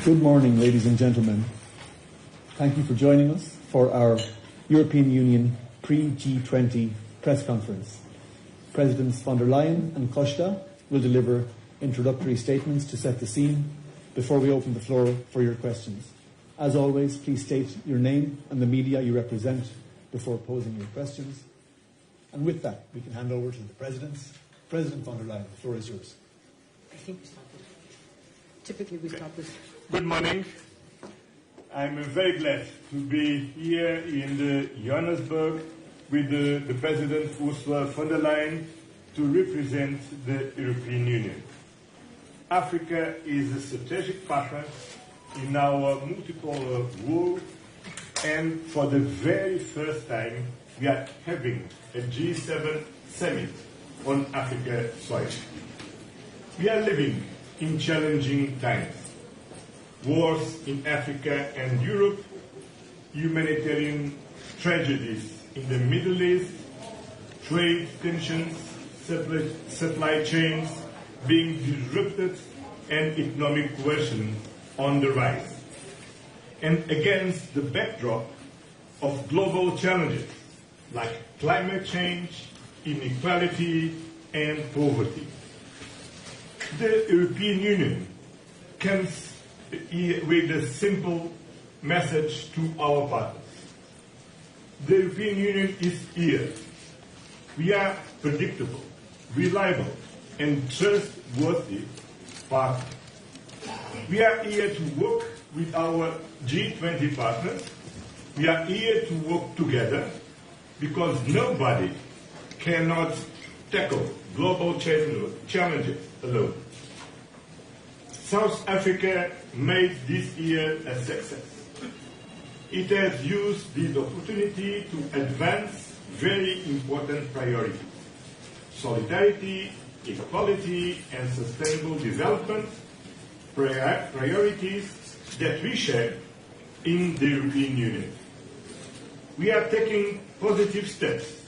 Good morning, ladies and gentlemen. Thank you for joining us for our European Union pre-G20 press conference. Presidents von der Leyen and Costa will deliver introductory statements to set the scene before we open the floor for your questions. As always, please state your name and the media you represent before posing your questions. And with that, we can hand over to the presidents. President von der Leyen, the floor is yours. I think we start with. Typically, we start with. Good morning. I'm very glad to be here in the Johannesburg with the President Ursula von der Leyen to represent the European Union. Africa is a strategic partner in our multipolar world, and for the very first time we are having a G7 summit on Africa soil. We are living in challenging times. Wars in Africa and Europe, humanitarian tragedies in the Middle East, trade tensions, supply chains being disrupted, and economic coercion on the rise. And against the backdrop of global challenges like climate change, inequality, and poverty, the European Union comes with a simple message to our partners. The European Union is here. We are predictable, reliable, and trustworthy partner. We are here to work with our G20 partners. We are here to work together because nobody cannot tackle global challenges alone. South Africa made this year a success. It has used this opportunity to advance very important priorities: solidarity, equality, and sustainable development, priorities that we share in the European Union. We are taking positive steps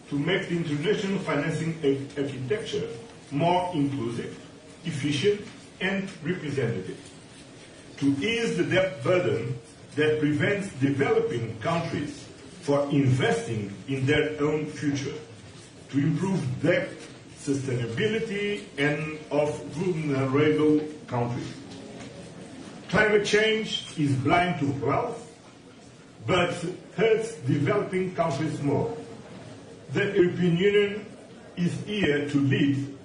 to make the international financing architecture more inclusive, efficient, and representative, to ease the debt burden that prevents developing countries from investing in their own future, to improve debt sustainability and of vulnerable countries. Climate change is blind to health, but hurts developing countries more. The European Union is here to lead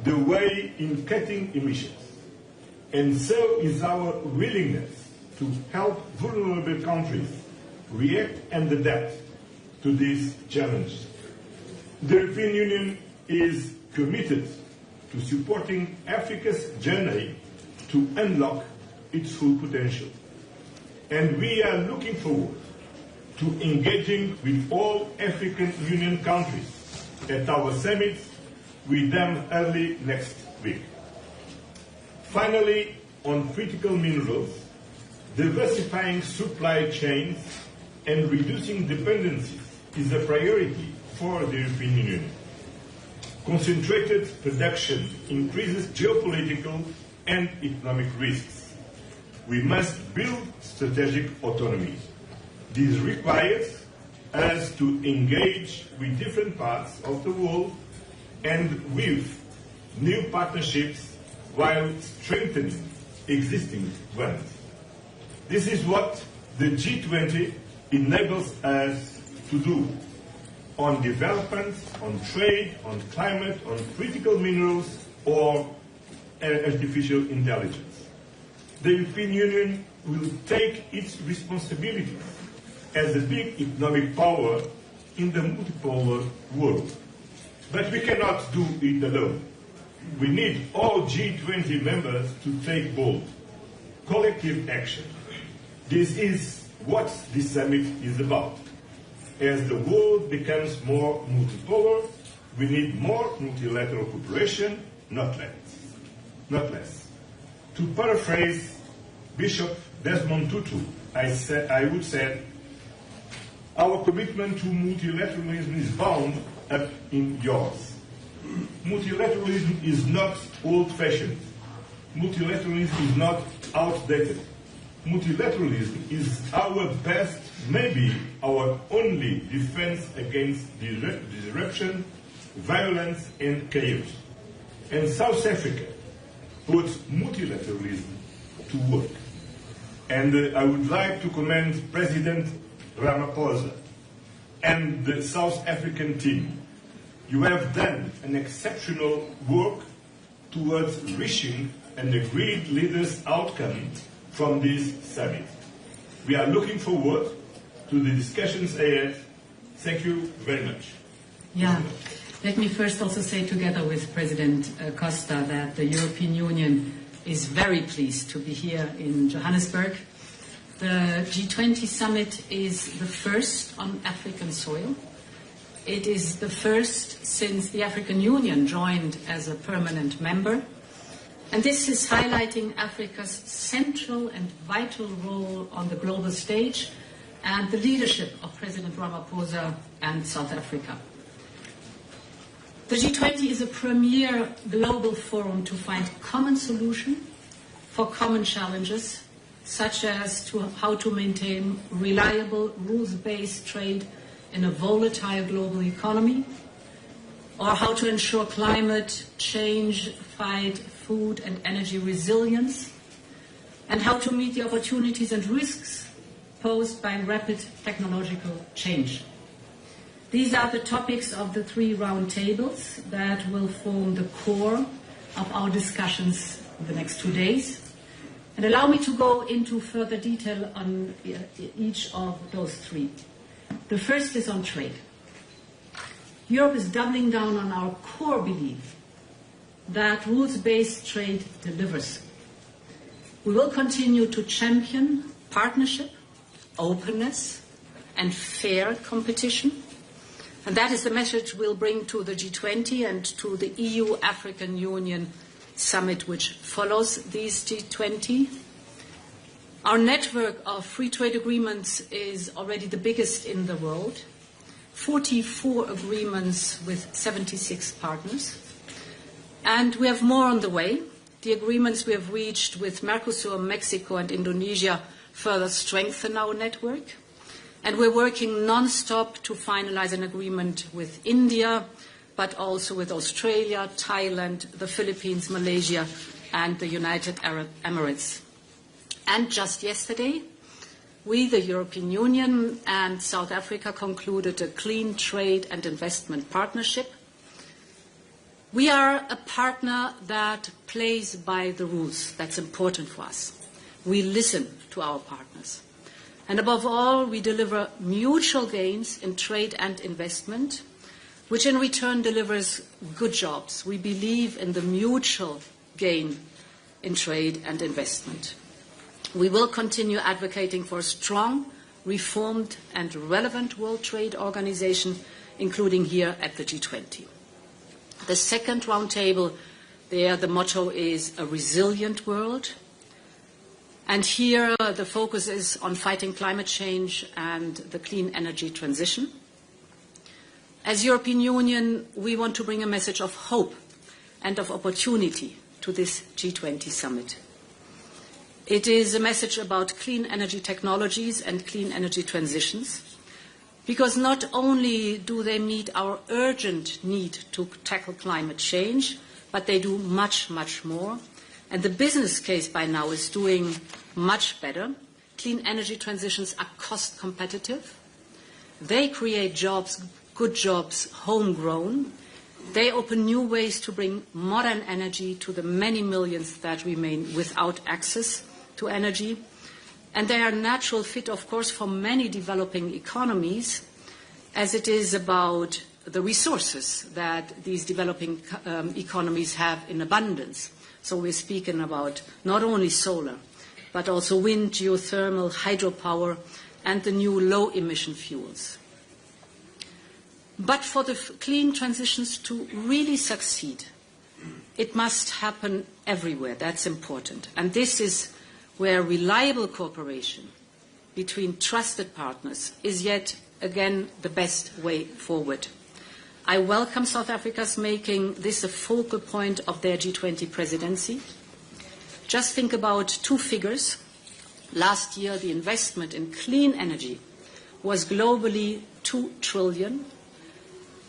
the way in cutting emissions, and so is our willingness to help vulnerable countries react and adapt to these challenges. The European Union is committed to supporting Africa's journey to unlock its full potential, and we are looking forward to engaging with all African Union countries at our summit with them early next week. Finally, on critical minerals, diversifying supply chains and reducing dependencies is a priority for the European Union. Concentrated production increases geopolitical and economic risks. We must build strategic autonomy. This requires us to engage with different parts of the world and with new partnerships while strengthening existing ones. This is what the G20 enables us to do on development, on trade, on climate, on critical minerals, or artificial intelligence. The European Union will take its responsibilities as a big economic power in the multipolar world. But we cannot do it alone. We need all G20 members to take bold, collective action. This is what this summit is about. As the world becomes more multipolar, we need more multilateral cooperation, not less. To paraphrase Bishop Desmond Tutu, I would say, our commitment to multilateralism is bound up in yours. Multilateralism is not old-fashioned. multilateralism is not outdated. Multilateralism is our best, maybe our only defense against disruption, violence and chaos. And South Africa puts multilateralism to work. And I would like to commend President Ramaphosa and the South African team. You have done an exceptional work towards reaching an agreed leaders' outcome from this summit. We are looking forward to the discussions ahead. Thank you very much. Yeah. Let me first also say, together with President Costa, that the European Union is very pleased to be here in Johannesburg. The G20 summit is the first on African soil. It is the first since the African Union joined as a permanent member. And this is highlighting Africa's central and vital role on the global stage and the leadership of President Ramaphosa and South Africa. The G20 is a premier global forum to find common solutions for common challenges, such as how to maintain reliable, rules-based trade in a volatile global economy, or how to ensure climate change, fight food and energy resilience, and how to meet the opportunities and risks posed by rapid technological change. These are the topics of the 3 roundtables that will form the core of our discussions in the next 2 days. And allow me to go into further detail on each of those 3. The first is on trade. Europe is doubling down on our core belief that rules-based trade delivers. We will continue to champion partnership, openness, and fair competition. And that is the message we'll bring to the G20 and to the EU-African Union summit, which follows these G20. Our network of free trade agreements is already the biggest in the world. 44 agreements with 76 partners. And we have more on the way. The agreements we have reached with Mercosur, Mexico, and Indonesia further strengthen our network. And we're working non-stop to finalize an agreement with India, but also with Australia, Thailand, the Philippines, Malaysia, and the United Arab Emirates. And just yesterday, we, the European Union and South Africa, concluded a clean trade and investment partnership. We are a partner that plays by the rules. That's important for us. We listen to our partners. And above all, we deliver mutual gains in trade and investment, which in return delivers good jobs. We believe in the mutual gain in trade and investment. We will continue advocating for a strong, reformed and relevant World Trade Organization, including here at the G20. The second roundtable, there the motto is a resilient world. And here the focus is on fighting climate change and the clean energy transition. As European Union, we want to bring a message of hope and of opportunity to this G20 summit. It is a message about clean energy technologies and clean energy transitions, because not only do they meet our urgent need to tackle climate change, but they do much, much more. And the business case by now is doing much better. Clean energy transitions are cost competitive. They create jobs, good jobs, homegrown. They open new ways to bring modern energy to the many millions that remain without access to energy. And they are a natural fit, of course, for many developing economies, as it is about the resources that these developing economies have in abundance. So we're speaking about not only solar, but also wind, geothermal, hydropower, and the new low-emission fuels. But for the clean transitions to really succeed, it must happen everywhere. That's important. And this is where reliable cooperation between trusted partners is yet again the best way forward. I welcome South Africa's making this a focal point of their G20 presidency. Just think about two figures. Last year, the investment in clean energy was globally 2 trillion,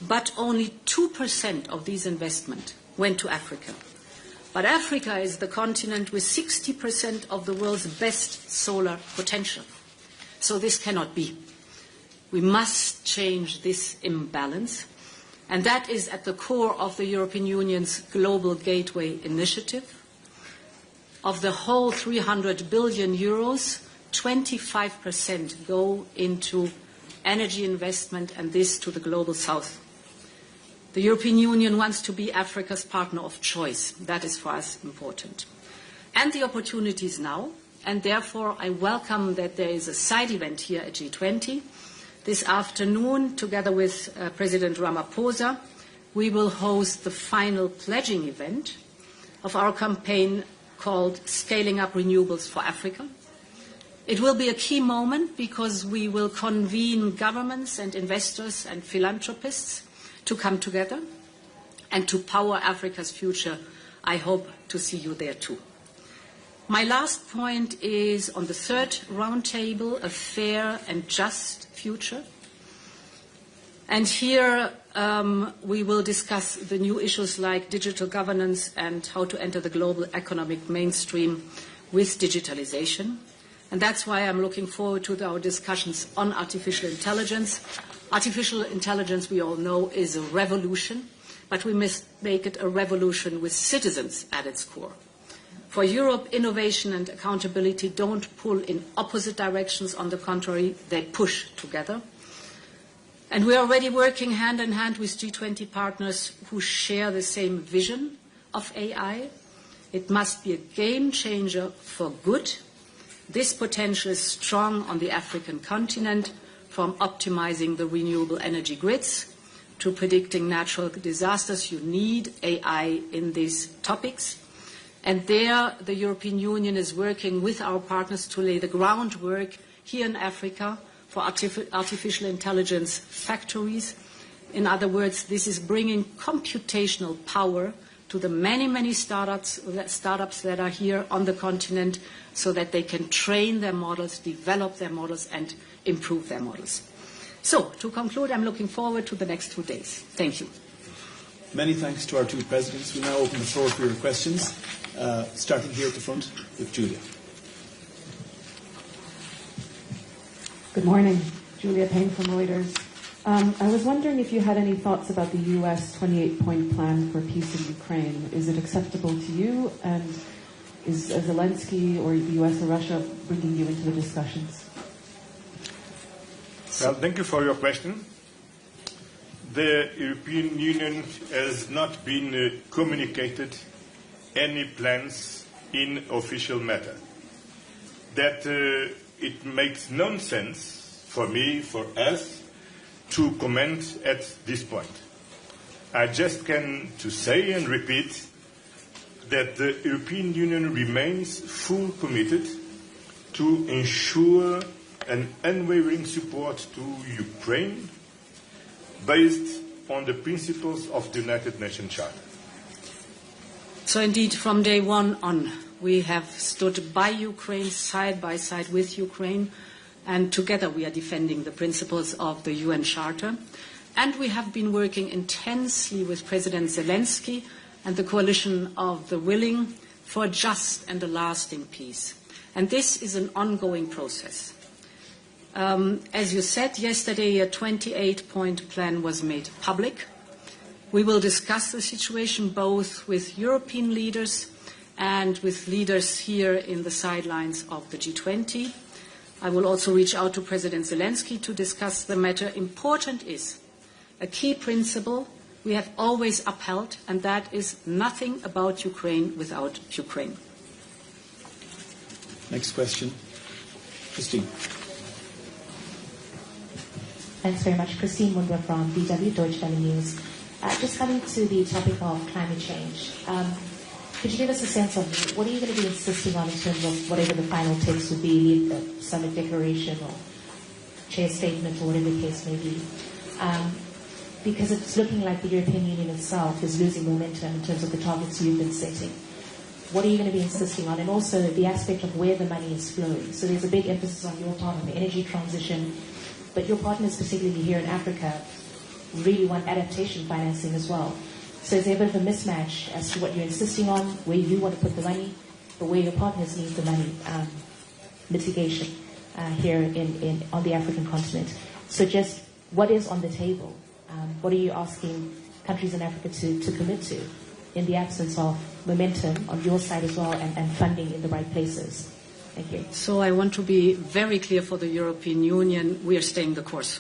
but only 2% of these investment went to Africa. But Africa is the continent with 60% of the world's best solar potential. So this cannot be. We must change this imbalance, and that is at the core of the European Union's Global Gateway Initiative. Of the whole 300 billion euros, 25% go into energy investment, and this to the Global South. The European Union wants to be Africa's partner of choice. That is for us important. And the opportunities now, and therefore I welcome that there is a side event here at G20. This afternoon, together with President Ramaphosa, we will host the final pledging event of our campaign called Scaling Up Renewables for Africa. It will be a key moment because we will convene governments and investors and philanthropists to come together and to power Africa's future. I hope to see you there too. My last point is on the third roundtable, a fair and just future. And here we will discuss the new issues like digital governance and how to enter the global economic mainstream with digitalization. And that's why I'm looking forward to our discussions on artificial intelligence. Artificial intelligence, we all know, is a revolution, but we must make it a revolution with citizens at its core. For Europe, innovation and accountability don't pull in opposite directions. On the contrary, they push together. And we are already working hand in hand with G20 partners who share the same vision of AI. It must be a game changer for good. This potential is strong on the African continent, from optimizing the renewable energy grids to predicting natural disasters. You need AI in these topics. And there, the European Union is working with our partners to lay the groundwork here in Africa for artificial intelligence factories. In other words, this is bringing computational power to the many, many startups that are here on the continent so that they can train their models, develop their models, and improve their models. So, to conclude, I'm looking forward to the next 2 days. Thank you. Many thanks to our two presidents. We now open the floor for your questions, starting here at the front with Julia. Good morning. Julia Payne from Reuters. I was wondering if you had any thoughts about the U.S. 28-point plan for peace in Ukraine. Is it acceptable to you? And is Zelensky or the U.S. or Russia bringing you into the discussions? Well, thank you for your question. The European Union has not been communicated any plans in official matter. That it makes no sense for me, for us, to comment at this point. I just can to say and repeat that the European Union remains fully committed to ensure an unwavering support to Ukraine based on the principles of the United Nations Charter. So indeed, from day one on, we have stood by Ukraine, side by side with Ukraine, and together we are defending the principles of the UN Charter. And we have been working intensely with President Zelensky and the coalition of the willing for a just and a lasting peace. And this is an ongoing process. As you said, yesterday a 28-point plan was made public. We will discuss the situation both with European leaders and with leaders here in the sidelines of the G20. I will also reach out to President Zelensky to discuss the matter. Important is a key principle we have always upheld, and that is nothing about Ukraine without Ukraine. Next question. Christine. Thanks very much. Christine Wunder from DW, Deutsche Welle News. Just coming to the topic of climate change, could you give us a sense of what are you going to be insisting on in terms of whatever the final text would be, the summit declaration or chair statement or whatever the case may be? Because it's looking like the European Union itself is losing momentum in terms of the targets you've been setting. what are you going to be insisting on? And also the aspect of where the money is flowing. So there's a big emphasis on your part on the energy transition, but your partners, particularly here in Africa, really want adaptation financing as well. So is there a bit of a mismatch as to what you're insisting on, where you want to put the money, but where your partners need the money, mitigation here on the African continent. So just what is on the table? What are you asking countries in Africa to commit to in the absence of momentum on your side as well and funding in the right places? Thank you. So I want to be very clear for the European Union. We are staying the course.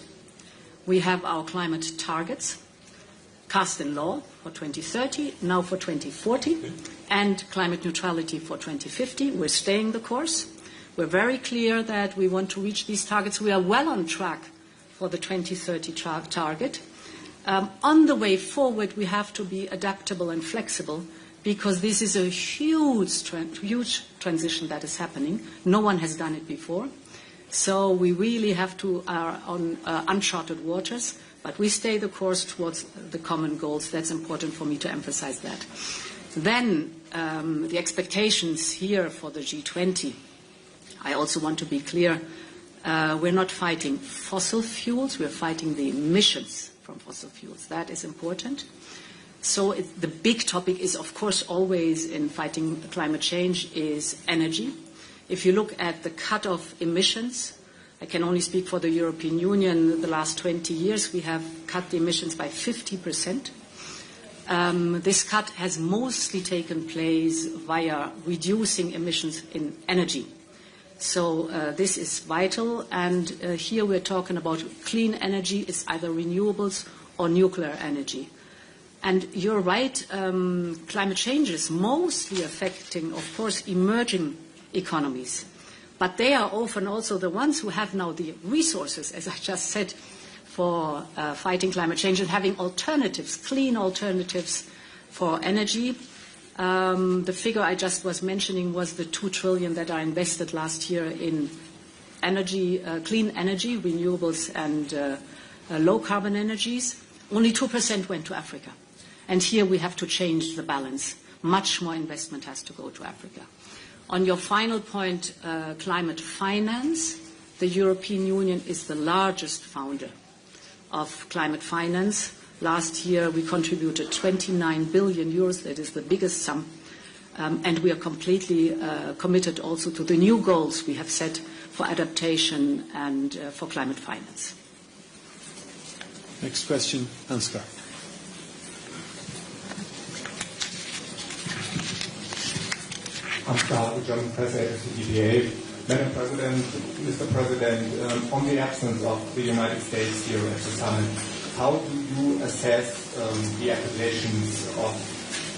We have our climate targets cast in law for 2030, now for 2040, and climate neutrality for 2050. We're staying the course. We're very clear that we want to reach these targets. We are well on track for the 2030 target. On the way forward, we have to be adaptable and flexible because this is a huge transition that is happening. No one has done it before. So we really have to are on uncharted waters, but we stay the course towards the common goals. That's important for me to emphasize that. Then the expectations here for the G20. I also want to be clear, we're not fighting fossil fuels, we're fighting the emissions from fossil fuels. That is important. So the big topic is, of course, always in fighting climate change is energy. If you look at the cut of emissions, I can only speak for the European Union, the last 20 years we have cut the emissions by 50%. This cut has mostly taken place via reducing emissions in energy. So this is vital, and here we're talking about clean energy. It's either renewables or nuclear energy. And you're right, climate change is mostly affecting, of course, emerging economies. But they are often also the ones who have now the resources, as I just said, for fighting climate change and having alternatives, clean alternatives for energy. The figure I just was mentioning was the 2 trillion that are invested last year in energy, clean energy, renewables and low carbon energies. Only 2% went to Africa. And here we have to change the balance. Much more investment has to go to Africa. On your final point, climate finance, the European Union is the largest founder of climate finance. Last year we contributed 29 billion euros, that is the biggest sum, and we are completely committed also to the new goals we have set for adaptation and for climate finance. Next question, Ansgar. Ansgar, the German press agency DPA. Madam President, Mr. President, on the absence of the United States here at the summit, how do you assess the accusations of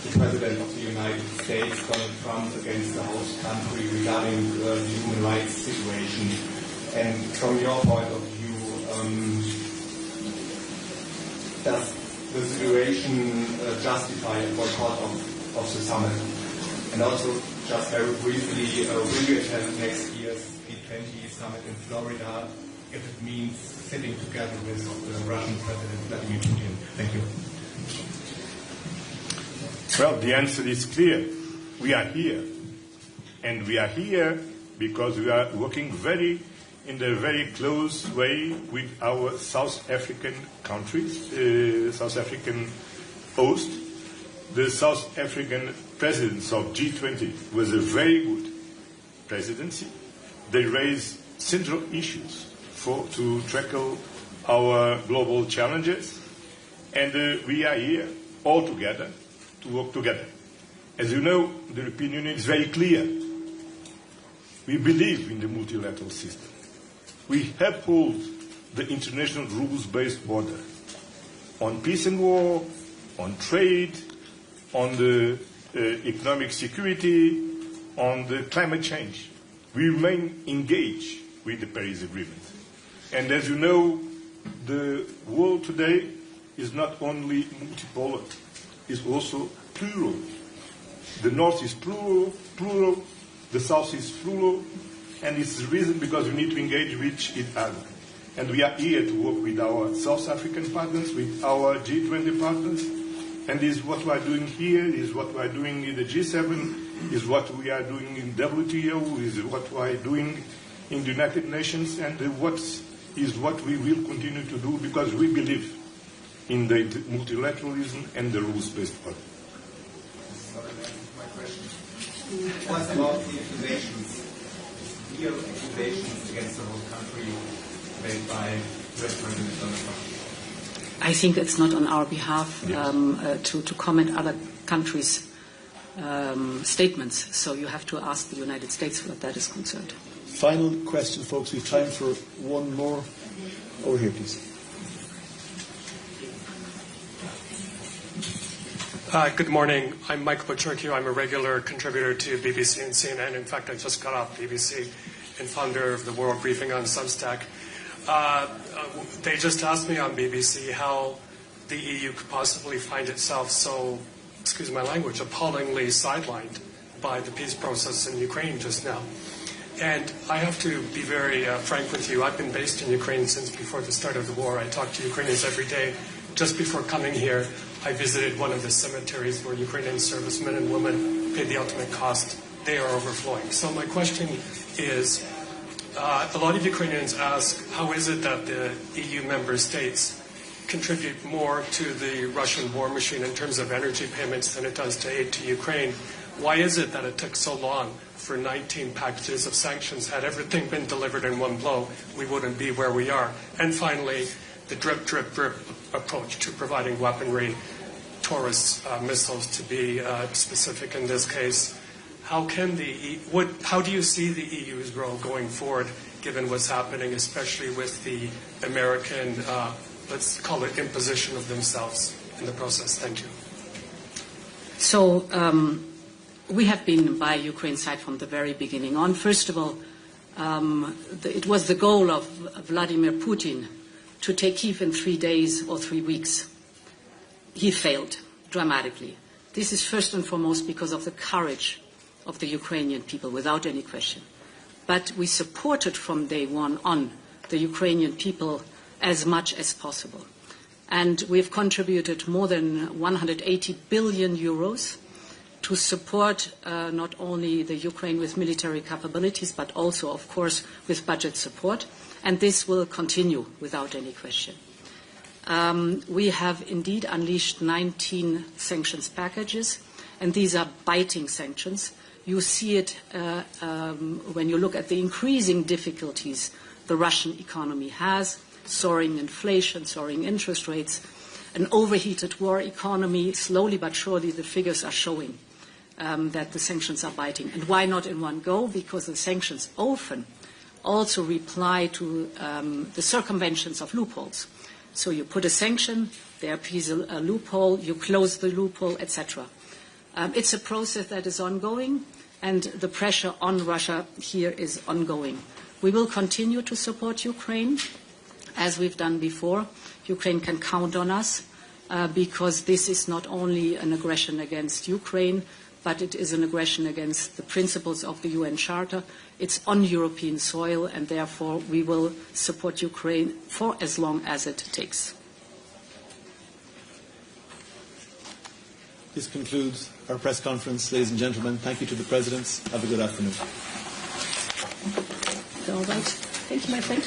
the President of the United States, Donald Trump, against the host country regarding the human rights situation? And from your point of view, does the situation justify a boycott of the summit? And also, just very briefly, will you attend next year's G20 summit in Florida if it means sitting together with the Russian President Vladimir Putin? Thank you. Well, the answer is clear. We are here. And we are here because we are working in a very close way with our South African countries, South African host. The South African presidents of G20 was a very good presidency. They raised central issues to tackle our global challenges, and we are here all together to work together. As you know, the European Union is very clear. We believe in the multilateral system. We uphold the international rules-based order on peace and war, on trade, on the economic security, on the climate change. We remain engaged with the Paris Agreement. And as you know, the world today is not only multipolar, it's also plural. The North is plural, the South is plural, and it's the reason because we need to engage with each other. And we are here to work with our South African partners, with our G20 partners, and this is what we are doing here, is what we are doing in the G7, is what we are doing in WTO, is what we are doing in the United Nations, and what we will continue to do, because we believe in the multilateralism and the rules-based order. My question. What about the accusations, real accusations against the whole country made by US President Trump? I think it's not on our behalf to comment other countries' statements. So you have to ask the United States what that is concerned. Final question, folks. We have time for one more. Over here, please. Good morning. I'm Michael Patricio. I'm a regular contributor to BBC and CNN. In fact, I just got off BBC and founder of the World Briefing on Substack. They just asked me on BBC how the EU could possibly find itself so, excuse my language, appallingly sidelined by the peace process in Ukraine just now. And I have to be very frank with you. I've been based in Ukraine since before the start of the war. I talk to Ukrainians every day. Just before coming here, I visited one of the cemeteries where Ukrainian servicemen and women paid the ultimate cost. They are overflowing. So my question is, a lot of Ukrainians ask, how is it that the EU member states contribute more to the Russian war machine in terms of energy payments than it does to aid to Ukraine? Why is it that it took so long for 19 packages of sanctions? Had everything been delivered in one blow, we wouldn't be where we are. And finally, the drip, drip, drip approach to providing weaponry, Taurus missiles to be specific in this case. How do you see the EU's role going forward, given what's happening, especially with the American, let's call it imposition of themselves in the process? Thank you. So we have been by Ukraine's side from the very beginning on. First of all, it was the goal of Vladimir Putin to take Kyiv in 3 days or 3 weeks. He failed dramatically. This is first and foremost because of the courage of the Ukrainian people, without any question. But we supported from day one on the Ukrainian people as much as possible. And we've contributed more than 180 billion euros to support not only the Ukraine with military capabilities, but also, of course, with budget support. And this will continue without any question. We have indeed unleashed 19 sanctions packages, and these are biting sanctions. You see it when you look at the increasing difficulties the Russian economy has, soaring inflation, soaring interest rates, an overheated war economy. Slowly but surely the figures are showing that the sanctions are biting. And why not in one go? Because the sanctions often also reply to the circumventions of loopholes. So you put a sanction, there appears a loophole, you close the loophole, etc. It's a process that is ongoing, and the pressure on Russia here is ongoing. We will continue to support Ukraine, as we've done before. Ukraine can count on us, because this is not only an aggression against Ukraine, but it is an aggression against the principles of the UN Charter. It's on European soil, and therefore we will support Ukraine for as long as it takes. This concludes our press conference, ladies and gentlemen. Thank you to the presidents. Have a good afternoon. All right. Thank you, my friend.